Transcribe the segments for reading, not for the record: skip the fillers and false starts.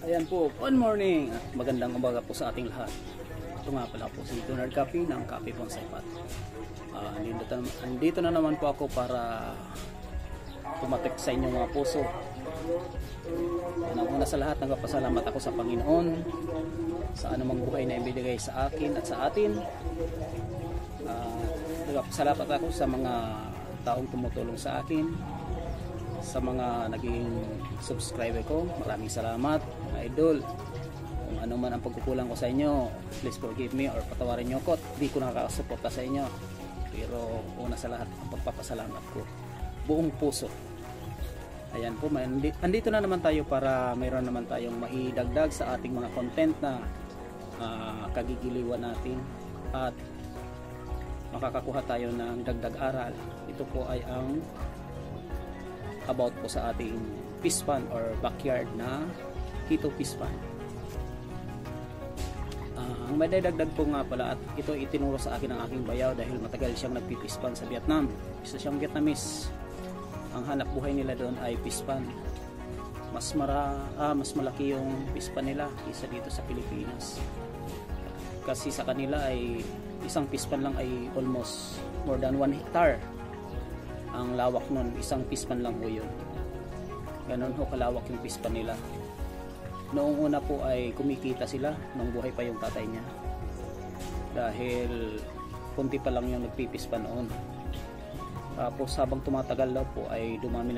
Ayan po, good morning at magandang umaga po sa ating lahat. Ito nga pala po si Donald Coffee ng Coffee Bonsai Pot. Andito na naman po ako para tumatik sa inyong mga puso. Una sa lahat, nagpapasalamat ako sa Panginoon sa anumang buhay na ibinigay sa akin at sa atin. Nagpapasalamat ako sa mga taong tumutulong sa akin, sa mga naging subscriber ko. Maraming salamat mga idol. Kung ano man ang pagkukulang ko sa inyo, please forgive me or patawarin nyo ko. Hindi ko nakakasuporta sa inyo, pero una sa lahat ang pagpapasalamat ko buong puso. Ayan po, andito na naman tayo para mayroon naman tayong maidagdag sa ating mga content na kagigiliwan natin at makakakuha tayo ng dagdag aral. Ito po ay ang about po sa ating fish pond or backyard na Hito fish pond. Ang may dagdag po nga pala, at ito itinuro sa akin ng aking bayaw dahil matagal siyang nagpi-fish pond sa Vietnam. Isa siyang Vietnamese. Ang hanap buhay nila doon ay fish pond. Mas malaki yung fish pond nila kaysa dito sa Pilipinas. Kasi sa kanila ay isang fish pond lang ay almost more than 1 hectare. Ang lawak nun, isang fish pond lang po yun. Ganon ho kalawak yung fish pond nila. Noong una po ay kumikita sila nung buhay pa yung tatay niya, dahil kunti pa lang yung nagpipis pa noon. Tapos habang tumatagal daw po ay dumami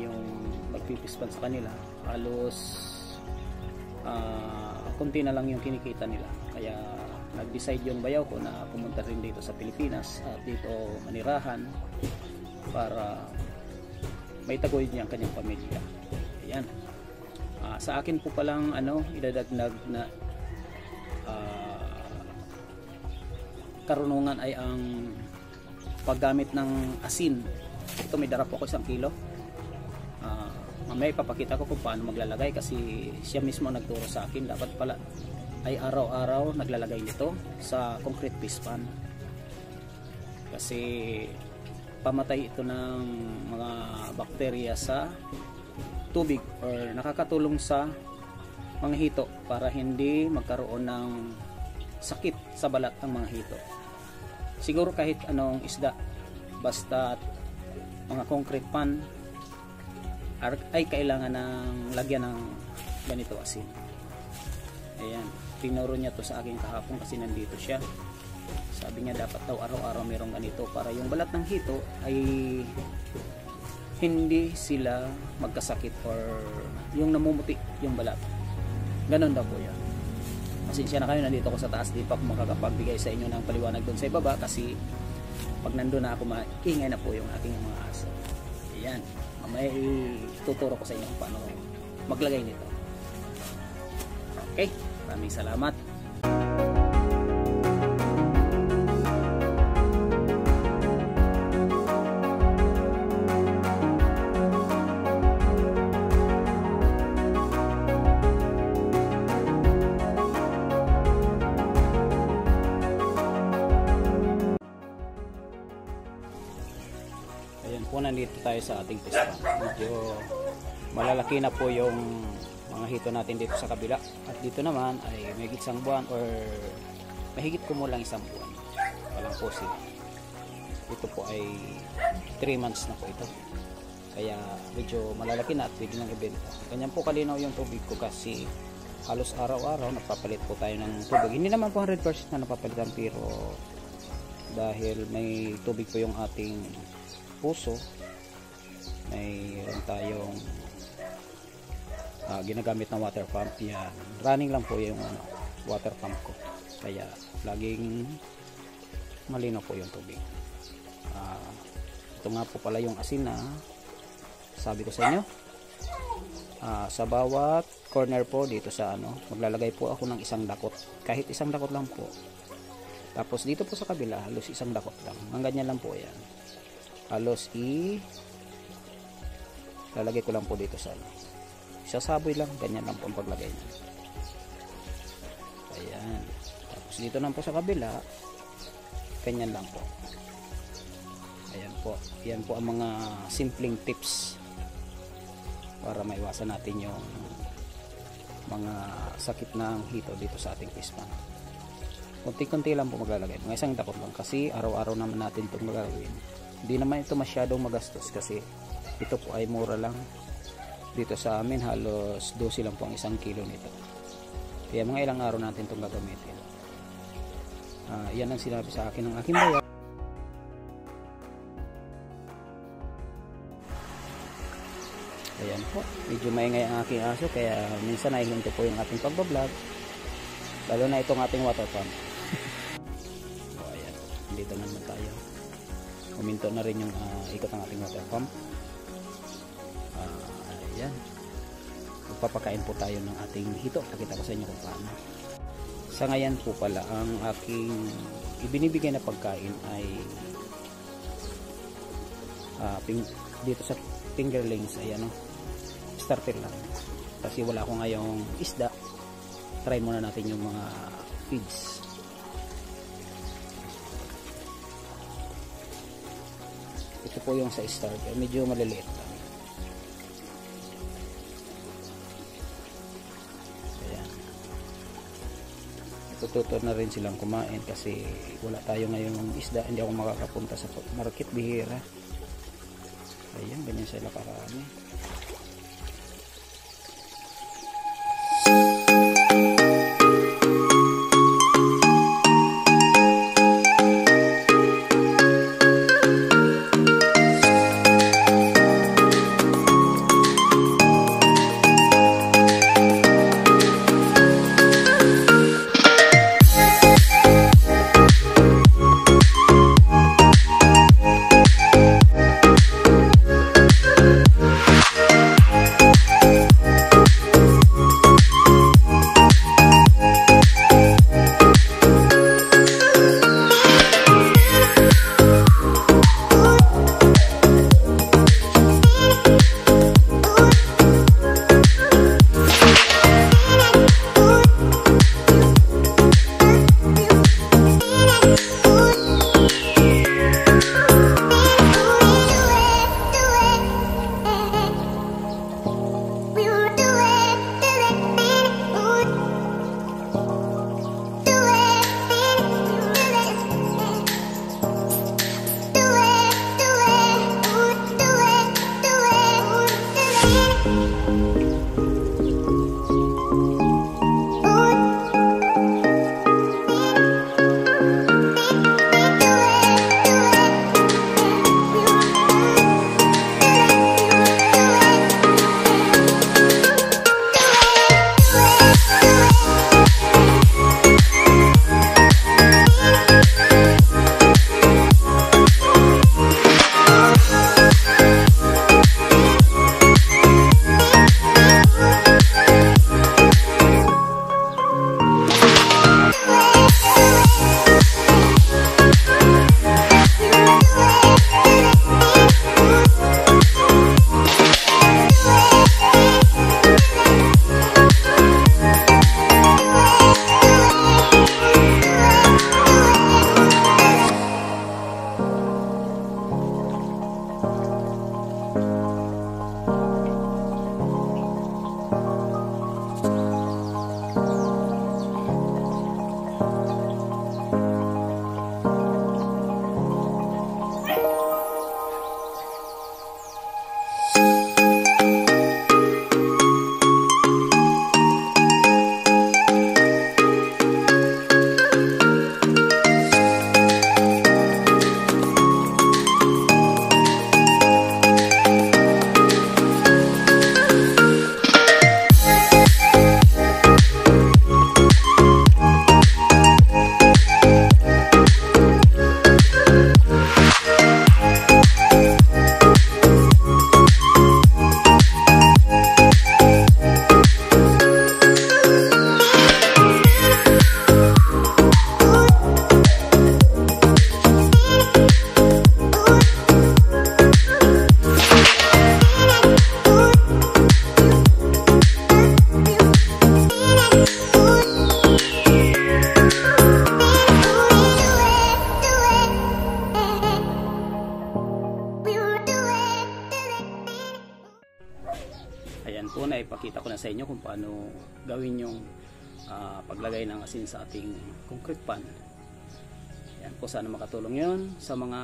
yung magpipispan sa kanila. Halos kunti na lang yung kinikita nila. Kaya nag-decide yung bayaw ko na pumunta rin dito sa Pilipinas at dito manirahan para may taguyod niya ang kanyang pamilya. Ayan. Sa akin po palang idadagdag na karunungan ay ang paggamit ng asin. Ito may dara po ako 1 kilo. Mamaya ipapakita ko kung paano maglalagay kasi siya mismo nagturo sa akin. Dapat pala ay araw-araw naglalagay nito sa concrete fish pond kasi pamatay ito ng mga bakterya sa tubig or nakakatulong sa mga hito para hindi magkaroon ng sakit sa balat ang mga hito. Siguro kahit anong isda, basta mga concrete pond ay kailangan ng lagyan ng ganito asin. Ayan, tinuro niya to sa akin kahapon kasi nandito siya. Sabi niya dapat daw araw-araw mayroong ganito para yung balat ng hito ay hindi sila magkasakit or yung namumuti yung balat. Ganon daw po yan. Pasensya na kayo, nandito ako sa taas, di pa ako makakapagbigay sa inyo ng paliwanag doon sa ibaba kasi pag nandun na ako maingay na po yung aking mga aso. Ayan, mamaya ituturo ko sa inyo paano maglagay nito. Okay, maraming salamat. Ayan po, nandito tayo sa ating fish pond. Medyo malalaki na po yung mga hito natin dito sa kabila. At dito naman ay mahigit 1 buwan or mahigit kumulang 1 buwan. Walang po sila. Ito po ay 3 months na po ito. Kaya medyo malalaki na at pwede nang ibenta. Ganyan po kalinaw yung tubig ko kasi halos araw-araw napapalit po tayo ng tubig. Hindi naman po 100% na napapalitan, pero dahil may tubig po yung ating puso, mayroon tayong ginagamit na water pump. Yan, running lang po yung water pump ko, kaya laging malinaw po yung tubig. Ito nga po pala yung asin na sabi ko sa inyo. Sa bawat corner po dito sa maglalagay po ako ng 1 dakot, kahit 1 dakot lang po. Tapos dito po sa kabila halos 1 dakot lang, ang ganyan lang po yan. Halos lalagay ko lang po dito sa isasaboy lang, ganyan lang po ang paglagay niya. Ayan, tapos dito lang po sa kabila ganyan lang po. Ayan po, yan po ang mga simpleng tips para maiwasan natin yung mga sakit ng hito dito sa ating fish pond. Kunti-kunti lang po maglalagay, mga isang dakot lang, kasi araw-araw naman natin itong magagawin. Hindi naman ito masyadong magastos kasi ito po ay mura lang. Dito sa amin halos 12 lang po ang 1 kilo nito. Kaya mga ilang araw natin itong gagamitin. Yan ang sinabi sa akin ng aking bayan. Ayan po, medyo maingay ang aking aso, kaya minsan nahihinto po yung ating pagbablog, lalo na itong ating water pump. So ayan, dito naman tayo. Huminto na rin yung ikot ng ating water pump. Ayan, magpapakain po tayo ng ating hito. Pakita ko sa inyo kung paano. Sa ngayon po pala, ang aking ibinibigay na pagkain ay dito sa fingerlings, ayan, starter lang kasi wala ko ngayong isda. Try muna natin yung mga feeds. Ito po yung sa starter, medyo maliliit lang. Ayan, tututo na rin silang kumain kasi wala tayo ngayong isda. Hindi ako makakapunta sa market, bihira. Ayan, ganyan sila karami. inyo kung paano gawin yung paglagay ng asin sa ating concrete pan. Yan po, sana makatulong yon sa mga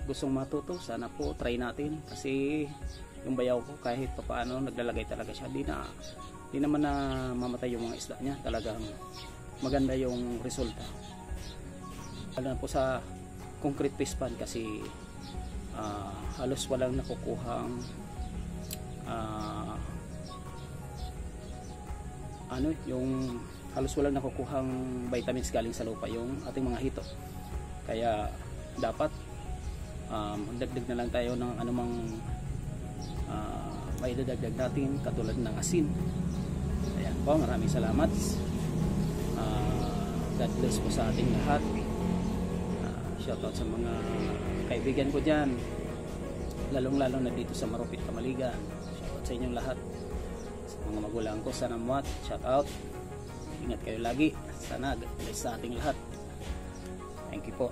gustong matuto. Sana po try natin, kasi yung bayaw ko kahit paano naglalagay talaga siya, di naman na mamatay yung mga isda niya. Talagang maganda yung resulta. Lalo na po sa concrete paste pan, kasi halos walang nakukuhang yung halos walang nakukuhang vitamins galing sa lupa yung ating mga hito. Kaya dapat magdagdag na lang tayo ng anumang may dadagdag natin, katulad ng asin. Ayan po, maraming salamat. God bless po sa ating lahat. Shoutout sa mga kaibigan ko dyan, lalong-lalo na dito sa Marupit, Kamaligan. Shoutout sa inyong lahat. Sa mga magulang ko sa Namuat, shoutout. Ingat kayo lagi. Sana God bless sa ating lahat. Thank you po.